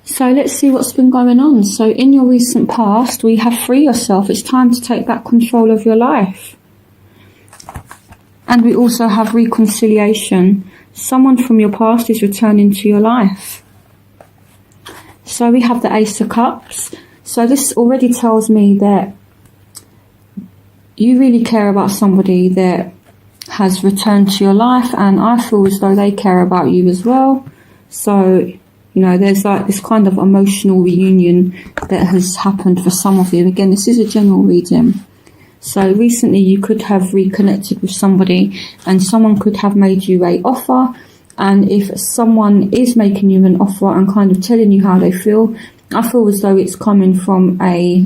So let's see what's been going on. So in your recent past, we have free yourself. It's time to take back control of your life. And we also have reconciliation. Someone from your past is returning to your life. So we have the Ace of Cups. So this already tells me that you really care about somebody that has returned to your life, and I feel as though they care about you as well. So, you know, there's like this kind of emotional reunion that has happened for some of you. Again, this is a general reading. So recently you could have reconnected with somebody, and someone could have made you an offer. And if someone is making you an offer and kind of telling you how they feel, I feel as though it's coming from a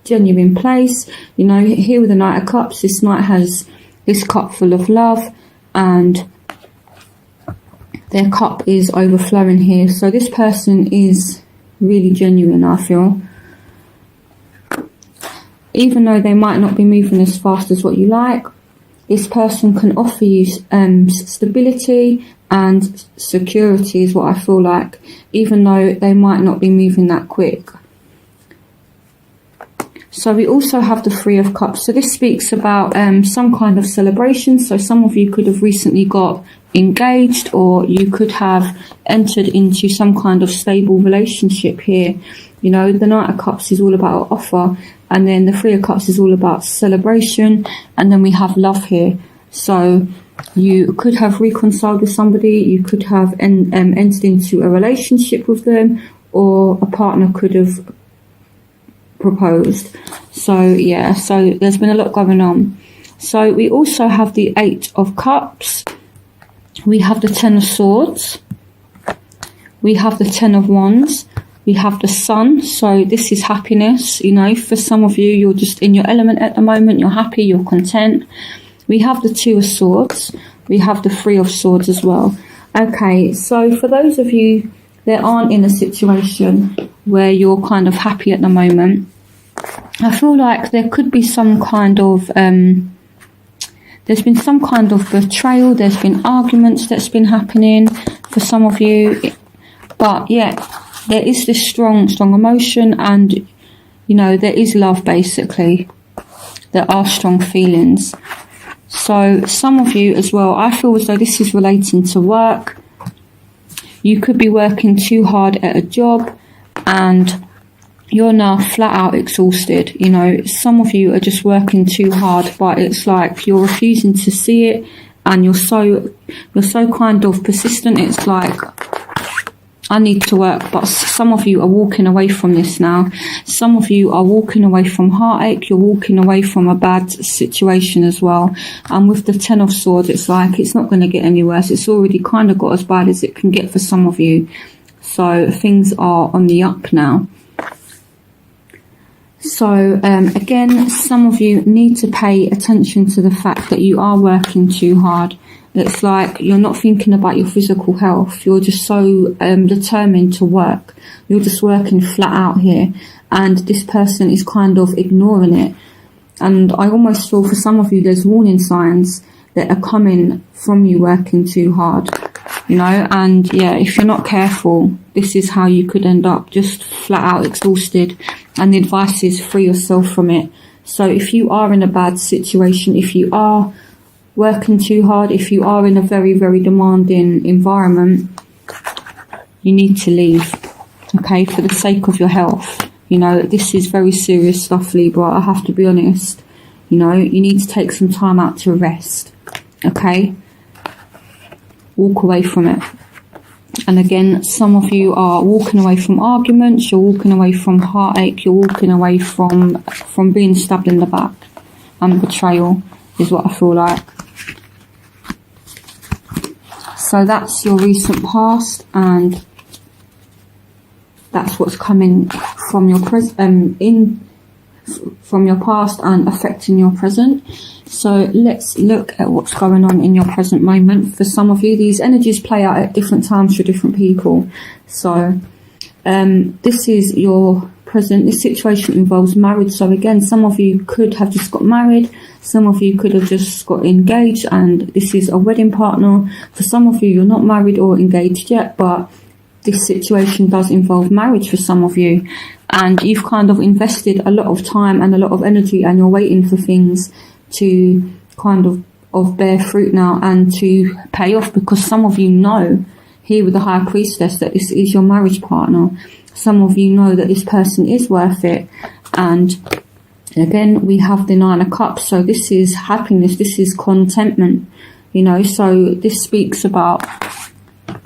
genuine place. You know, here with the Knight of Cups, this knight has this cup full of love, and their cup is overflowing here. So this person is really genuine, I feel. Even though they might not be moving as fast as what you like, this person can offer you stability and security is what I feel like, even though they might not be moving that quick. So we also have the Three of Cups. So this speaks about some kind of celebration. So some of you could have recently got engaged, or you could have entered into some kind of stable relationship here. You know, the Knight of Cups is all about offer, and then the Three of Cups is all about celebration, and then we have love here. So you could have reconciled with somebody, you could have entered into a relationship with them, or a partner could have proposed. So yeah, so there's been a lot going on. So we also have the Eight of Cups, we have the Ten of Swords, we have the Ten of Wands, we have the Sun. So this is happiness. You know, for some of you, you're just in your element at the moment, you're happy, you're content. We have the Two of Swords, we have the Three of Swords as well. Okay, so for those of you that aren't in a situation where you're kind of happy at the moment, I feel like there could be some kind of there's been some kind of betrayal, there's been arguments that's been happening for some of you, but yeah, there is this strong emotion, and you know, there is love. Basically, there are strong feelings. So some of you as well, I feel as though this is relating to work. You could be working too hard at a job and you're now flat out exhausted. You know, some of you are just working too hard, but it's like you're refusing to see it, and you're so kind of persistent. It's like, I need to work. But some of you are walking away from this now. Some of you are walking away from heartache. You're walking away from a bad situation as well. And with the Ten of Swords, it's like it's not going to get any worse. It's already kind of got as bad as it can get for some of you. So things are on the up now. So again, some of you need to pay attention to the fact that you are working too hard. It's like you're not thinking about your physical health. You're just so determined to work. You're just working flat out here. And this person is kind of ignoring it. And I almost feel for some of you, there's warning signs that are coming from you working too hard. You know, and yeah, if you're not careful, this is how you could end up, just flat out exhausted. And the advice is free yourself from it. So if you are in a bad situation, if you are working too hard, if you are in a very, very demanding environment, you need to leave, okay, for the sake of your health. You know, this is very serious stuff, Libra, I have to be honest. You know, you need to take some time out to rest, okay? Walk away from it. And again, some of you are walking away from arguments, you're walking away from heartache, you're walking away from being stabbed in the back. And betrayal is what I feel like. So that's your recent past, and that's what's coming from your from your past and affecting your present. So let's look at what's going on in your present moment. For some of you, these energies play out at different times for different people. So this is your present. This situation involves marriage. So again, some of you could have just got married. Some of you could have just got engaged, and this is a wedding partner. For some of you, you're not married or engaged yet, but this situation does involve marriage for some of you, and you've kind of invested a lot of time and a lot of energy, and you're waiting for things to kind of bear fruit now and to pay off, because some of you know here with the High Priestess that this is your marriage partner. Some of you know that this person is worth it. And again, we have the Nine of Cups, so this is happiness, this is contentment, you know. So this speaks about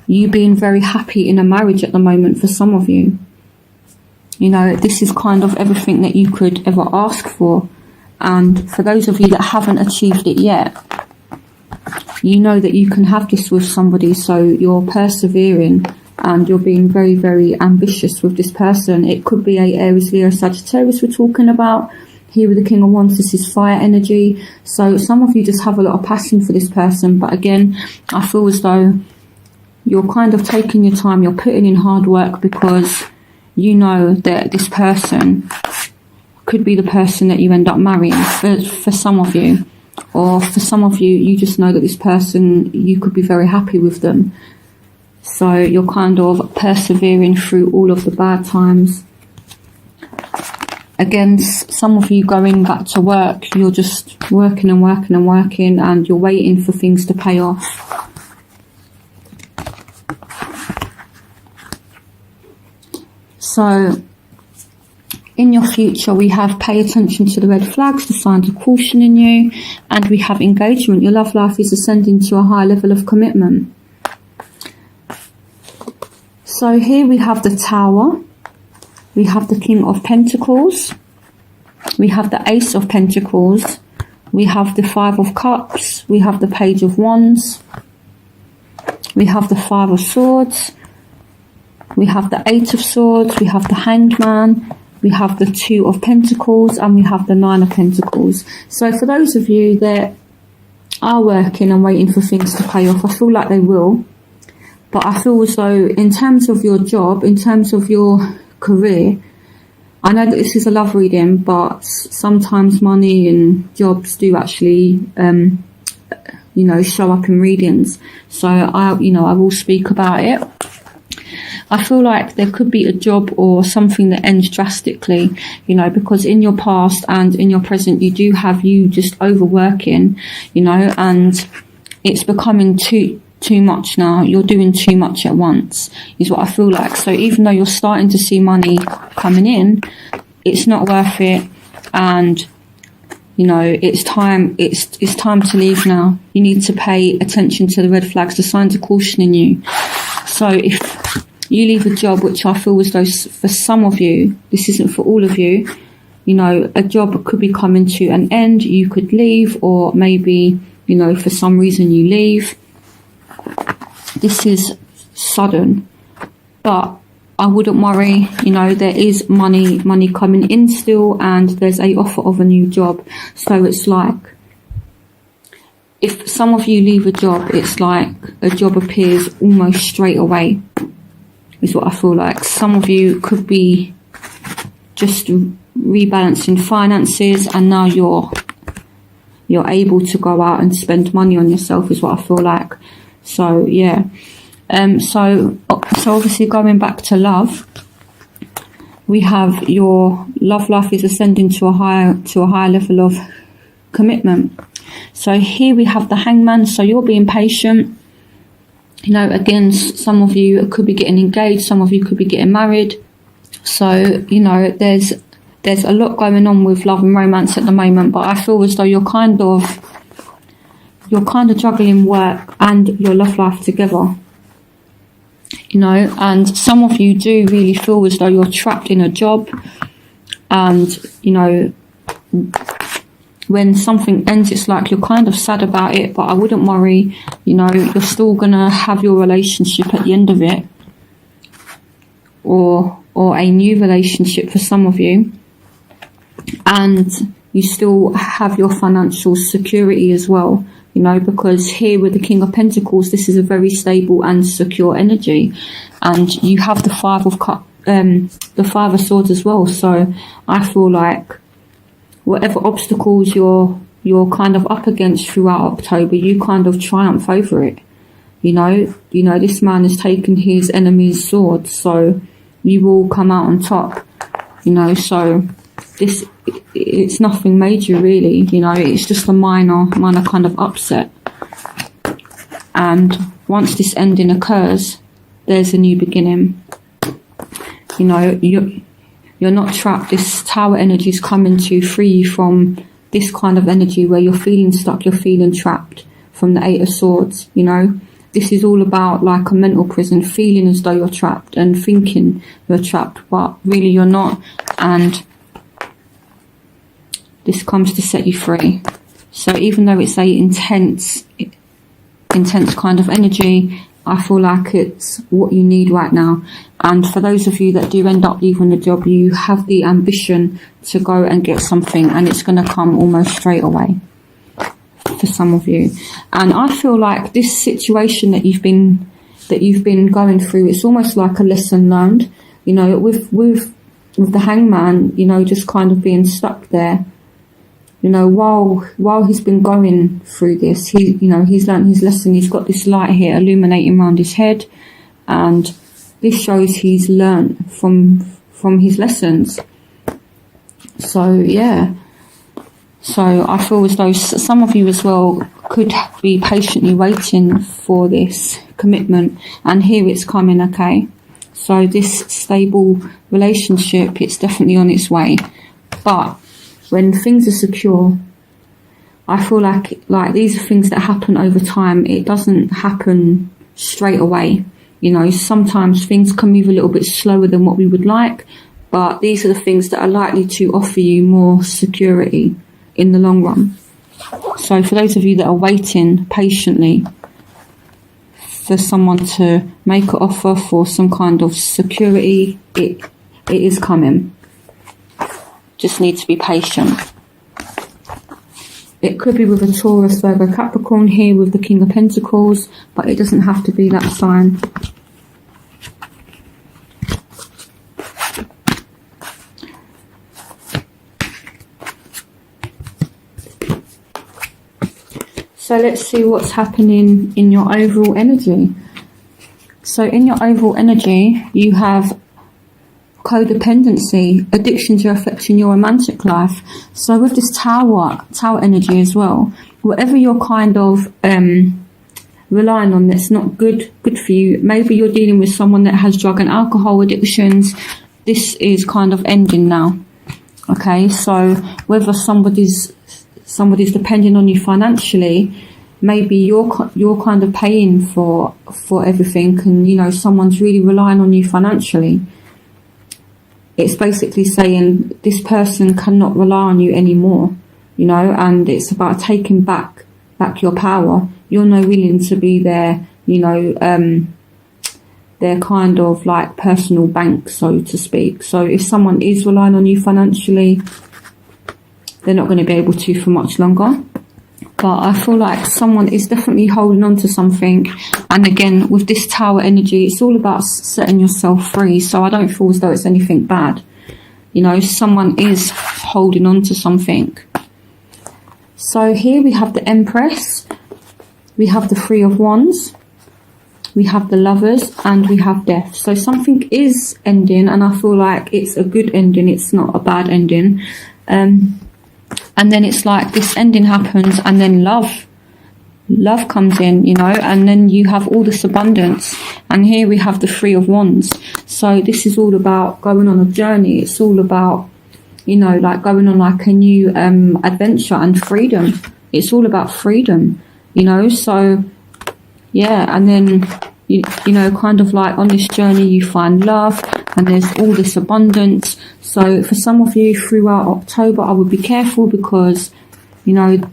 you being very happy in a marriage at the moment for some of you. You know, this is kind of everything that you could ever ask for. And for those of you that haven't achieved it yet, you know that you can have this with somebody, so you're persevering and you're being very, very ambitious with this person. It could be a Aries, Leo, Sagittarius we're talking about. Here with the King of Wands, this is fire energy. So some of you just have a lot of passion for this person. But again, I feel as though you're kind of taking your time, you're putting in hard work, because you know that this person could be the person that you end up marrying for some of you. Or for some of you, you just know that this person, you could be very happy with them. So you're kind of persevering through all of the bad times. Again, some of you going back to work, you're just working and working and working, and you're waiting for things to pay off. So in your future, we have pay attention to the red flags, the signs of caution in you, and we have engagement. Your love life is ascending to a higher level of commitment. So here we have the Tower, we have the King of Pentacles, we have the Ace of Pentacles, we have the Five of Cups, we have the Page of Wands, we have the Five of Swords, we have the Eight of Swords, we have the Hanged Man, we have the Two of Pentacles, and we have the Nine of Pentacles. So for those of you that are working and waiting for things to pay off, I feel like they will. But I feel as though in terms of your job, in terms of your career, I know that this is a love reading, but sometimes money and jobs do actually, you know, show up in readings. So I will speak about it. I feel like there could be a job or something that ends drastically, you know, because in your past and in your present, you just overworking, you know, and it's becoming too much now. You're doing too much at once, is what I feel like. So even though you're starting to see money coming in, it's not worth it. And, you know, it's time to leave now. You need to pay attention to the red flags, the signs of caution in you. So if you leave a job, which I feel as though for some of you, this isn't for all of you, you know, a job could be coming to an end, you could leave, or maybe, you know, for some reason you leave. This is sudden, but I wouldn't worry, you know, there is money coming in still, and there's a offer of a new job. So it's like, if some of you leave a job, it's like a job appears almost straight away, is what I feel like. Some of you could be just rebalancing finances, and now you're able to go out and spend money on yourself, is what I feel like. So yeah, so obviously going back to love, we have your love life is ascending to a higher level of commitment. So here we have the Hangman. So you're being patient. You know, again, some of you could be getting engaged, some of you could be getting married. So, you know, there's a lot going on with love and romance at the moment, but I feel as though you're kind of juggling work and your love life together. You know, and some of you do really feel as though you're trapped in a job, and, you know, when something ends, it's like you're kind of sad about it, but I wouldn't worry. You know, you're still gonna have your relationship at the end of it, or a new relationship for some of you, and you still have your financial security as well. You know, because here with the King of Pentacles, this is a very stable and secure energy, and you have the the Five of Swords as well. So I feel like whatever obstacles you're kind of up against throughout October, you kind of triumph over it. This man has taken his enemy's sword, so you will come out on top. So it's nothing major really. It's just a minor kind of upset. And once this ending occurs, there's a new beginning. You're not trapped. This Tower energy is coming to free you from this kind of energy where you're feeling stuck, you're feeling trapped, from the Eight of Swords. This is all about like a mental prison, feeling as though you're trapped and thinking you're trapped, but really you're not. And this comes to set you free. So even though it's a intense kind of energy, I feel like it's what you need right now. And for those of you that do end up leaving the job, you have the ambition to go and get something, and it's going to come almost straight away for some of you. And I feel like this situation that you've been going through, it's almost like a lesson learned. With the Hangman, just kind of being stuck there. While he's been going through this, he's learned his lesson. He's got this light here illuminating around his head, and this shows he's learned from his lessons. So yeah. So I feel as though some of you as well could be patiently waiting for this commitment, and here it's coming, okay? So this stable relationship, it's definitely on its way. But when things are secure, I feel like these are things that happen over time. It doesn't happen straight away. Sometimes things can move a little bit slower than what we would like, but these are the things that are likely to offer you more security in the long run. So for those of you that are waiting patiently for someone to make an offer for some kind of security, it is coming. Just need to be patient. It could be with a Taurus, Virgo, Capricorn here with the King of Pentacles, but it doesn't have to be that sign. So let's see what's happening in your overall energy. So in your overall energy, you have codependency. Addictions are affecting your romantic life. So with this tower energy as well, whatever you're kind of relying on that's not good for you, maybe you're dealing with someone that has drug and alcohol addictions, this is kind of ending now. Okay, so whether somebody's depending on you financially, maybe you're kind of paying for everything, and someone's really relying on you financially. It's basically saying this person cannot rely on you anymore, and it's about taking back your power. You're no willing to be their kind of like personal bank, so to speak. So if someone is relying on you financially, they're not going to be able to for much longer. But I feel like someone is definitely holding on to something. And again, with this Tower energy, it's all about setting yourself free. So I don't feel as though it's anything bad. Someone is holding on to something. So here we have the Empress. We have the Three of Wands. We have the Lovers, and we have Death. So something is ending, and I feel like it's a good ending. It's not a bad ending. And then it's like this ending happens, and then love comes in, and then you have all this abundance. And here we have the Three of Wands. So this is all about going on a journey. It's all about, like going on like a new adventure and freedom. It's all about freedom, so yeah. And then kind of like on this journey you find love, and there's all this abundance. So for some of you throughout October, I would be careful, because the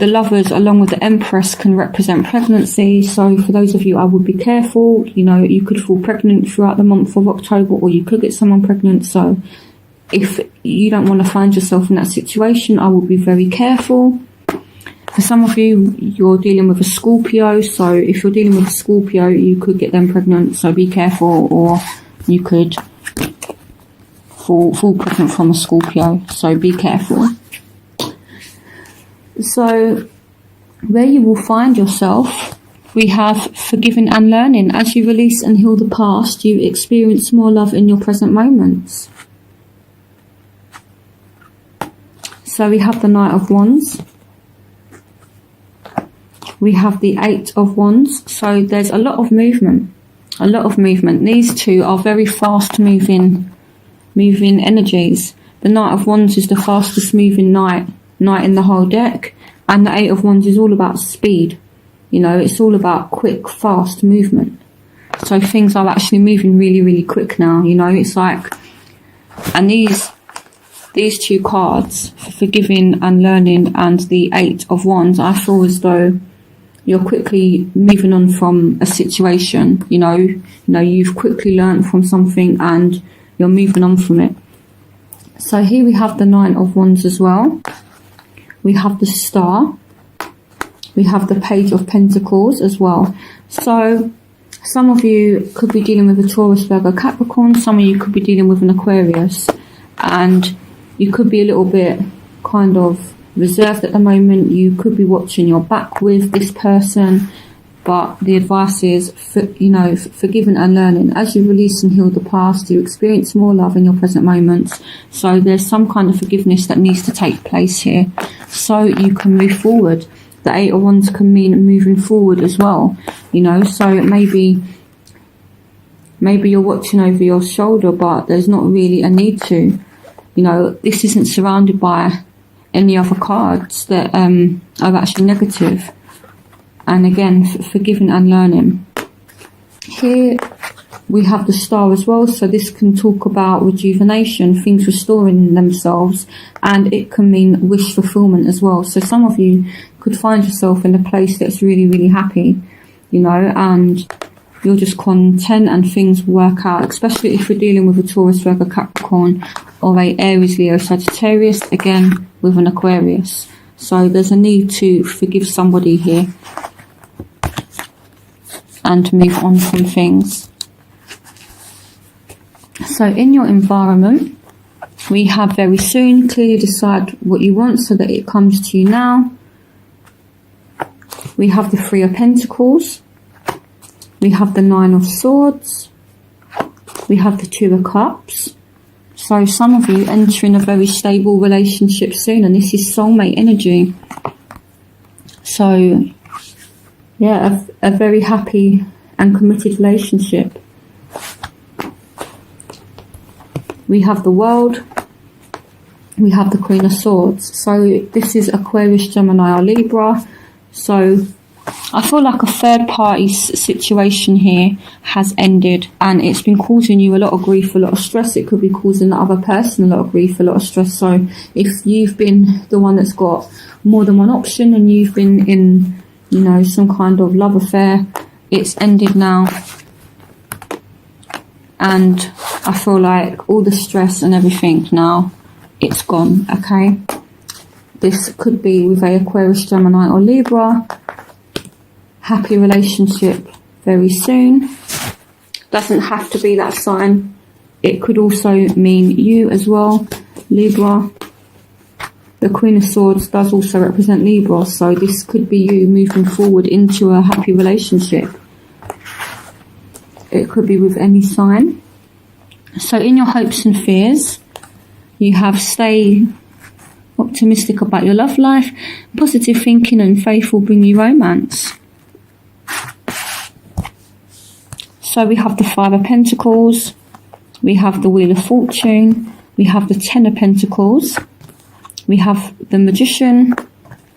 Lovers along with the Empress can represent pregnancy. So for those of you, I would be careful. You could fall pregnant throughout the month of October, or you could get someone pregnant. So if you don't want to find yourself in that situation, I would be very careful. For some of you, you're dealing with a Scorpio. So if you're dealing with a Scorpio, you could get them pregnant. So be careful, or you could fall pregnant from a Scorpio. So be careful. So where you will find yourself, we have forgiving and learning. As you release and heal the past, you experience more love in your present moments. So we have the Knight of Wands. We have the Eight of Wands. So there's a lot of movement. A lot of movement. These two are very fast moving energies. The Knight of Wands is the fastest moving knight in the whole deck. And the Eight of Wands is all about speed. You know, it's all about quick, fast movement. So things are actually moving really, really quick now. You know, it's like, and these two cards, forgiving and learning, and the Eight of Wands, I feel as though you're quickly moving on from a situation. You know, you've quickly learned from something and you're moving on from it. So here we have the Nine of Wands as well. We have the Star. We have the Page of Pentacles as well. So some of you could be dealing with a Taurus, Virgo, Capricorn. Some of you could be dealing with an Aquarius. And you could be a little bit kind of reserved at the moment. You could be watching your back with this person. But the advice is, forgiving and learning. As you release and heal the past, you experience more love in your present moments. So there's some kind of forgiveness that needs to take place here, so you can move forward. The Eight of Wands can mean moving forward as well. You know, so maybe you're watching over your shoulder, but there's not really a need to. You know, this isn't surrounded by any other cards that are actually negative. And again, forgiving and learning. Here we have the Star as well. So this can talk about rejuvenation, things restoring themselves. And it can mean wish fulfillment as well. So some of you could find yourself in a place that's really, really happy, you know, and you're just content and things work out. Especially if you're dealing with a Taurus, Virgo, Capricorn, or a Aries, Leo, Sagittarius, again, with an Aquarius. So there's a need to forgive somebody here and move on from things. So in your environment, we have very soon. Clearly decide what you want so that it comes to you now. We have the Three of Pentacles. We have the Nine of Swords. We have the Two of Cups. So some of you entering a very stable relationship soon, and this is soulmate energy. So yeah, a very happy and committed relationship. We have the World. We have the Queen of Swords. So this is Aquarius, Gemini, or Libra. So I feel like a third party situation here has ended, and it's been causing you a lot of grief, a lot of stress. It could be causing the other person a lot of grief, a lot of stress. So if you've been the one that's got more than one option and you've been in, you know, some kind of love affair, it's ended now. And I feel like all the stress and everything now, it's gone, okay? This could be with a Aquarius, Gemini, or Libra. Happy relationship very soon. Doesn't have to be that sign. It could also mean you as well, Libra. The Queen of Swords does also represent Libra, so this could be you moving forward into a happy relationship. It could be with any sign. So in your hopes and fears, you have stay optimistic about your love life. Positive thinking and faith will bring you romance. So we have the Five of Pentacles, we have the Wheel of Fortune, we have the Ten of Pentacles, we have the Magician,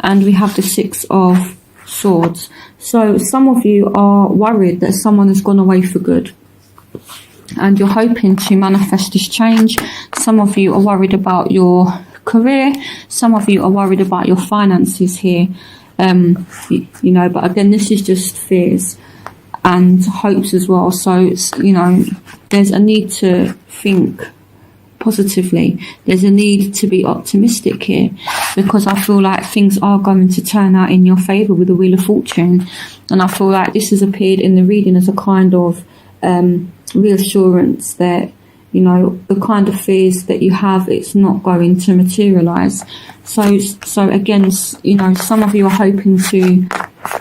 and we have the Six of Swords. So some of you are worried that someone has gone away for good, and you're hoping to manifest this change. Some of you are worried about your career, some of you are worried about your finances here, you know, but again, this is just fears and hopes as well. So it's, you know, there's a need to think positively. There's a need to be optimistic here, because I feel like things are going to turn out in your favour with the Wheel of Fortune. And I feel like this has appeared in the reading as a kind of reassurance that You know, the kind of fears that you have, it's not going to materialize. So again, you know, some of you are hoping to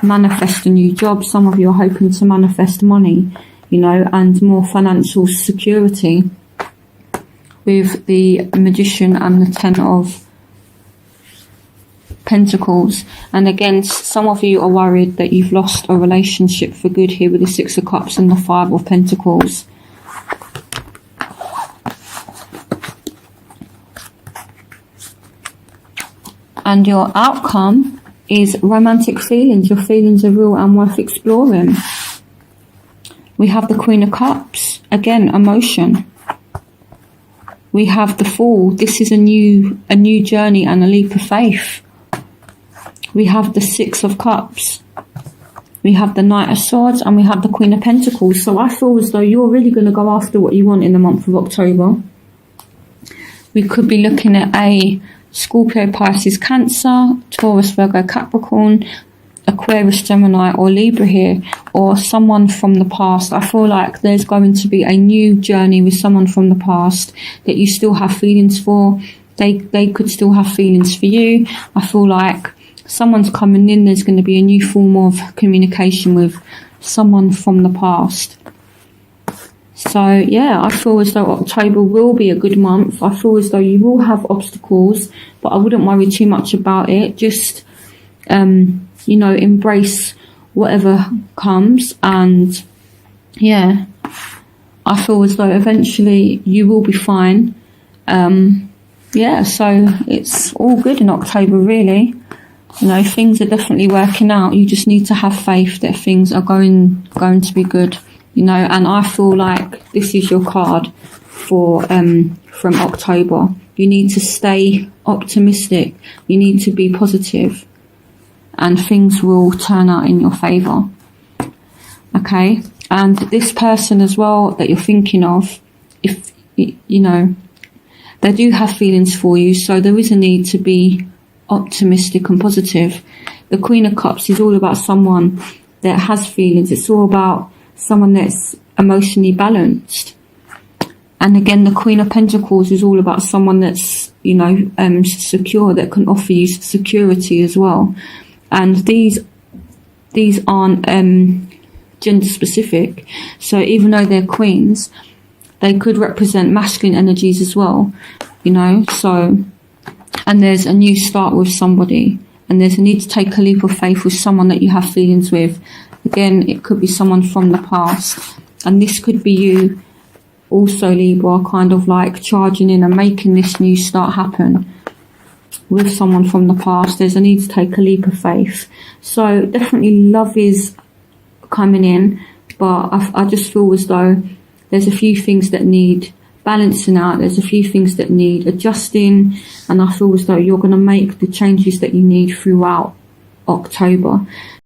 manifest a new job. Some of you are hoping to manifest money, you know, and more financial security with the Magician and the Ten of Pentacles. And again, some of you are worried that you've lost a relationship for good here with the Six of Cups and the Five of Pentacles. And your outcome is romantic feelings. Your feelings are real and worth exploring. We have the Queen of Cups. Again, emotion. We have the Fool. This is a new journey and a leap of faith. We have the Six of Cups. We have the Knight of Swords, and we have the Queen of Pentacles. So I feel as though you're really going to go after what you want in the month of October. We could be looking at a Scorpio, Pisces, Cancer, Taurus, Virgo, Capricorn, Aquarius, Gemini or Libra here, or someone from the past. I feel like there's going to be a new journey with someone from the past that you still have feelings for. They could still have feelings for you. I feel like someone's coming in. There's going to be a new form of communication with someone from the past. So yeah, I feel as though October will be a good month. I feel as though you will have obstacles, but I wouldn't worry too much about it. Just you know, embrace whatever comes, and yeah, I feel as though eventually you will be fine. Yeah, so it's all good in October, really. You know, things are definitely working out. You just need to have faith that things are going to be good. You know, and I feel like this is your card for from October. You need to stay optimistic. You need to be positive, and things will turn out in your favour. Okay, and this person as well that you're thinking of, if you know, they do have feelings for you, so there is a need to be optimistic and positive. The Queen of Cups is all about someone that has feelings. It's all about someone that's emotionally balanced. And again, the Queen of Pentacles is all about someone that's, you know, secure, that can offer you security as well. And these aren't gender specific. So even though they're queens, they could represent masculine energies as well, you know. So, and there's a new start with somebody, and there's a need to take a leap of faith with someone that you have feelings with. Again, it could be someone from the past, and this could be you also, Libra, kind of like charging in and making this new start happen with someone from the past. There's a need to take a leap of faith. So definitely love is coming in, but I just feel as though there's a few things that need balancing out. There's a few things that need adjusting, and I feel as though you're going to make the changes that you need throughout October.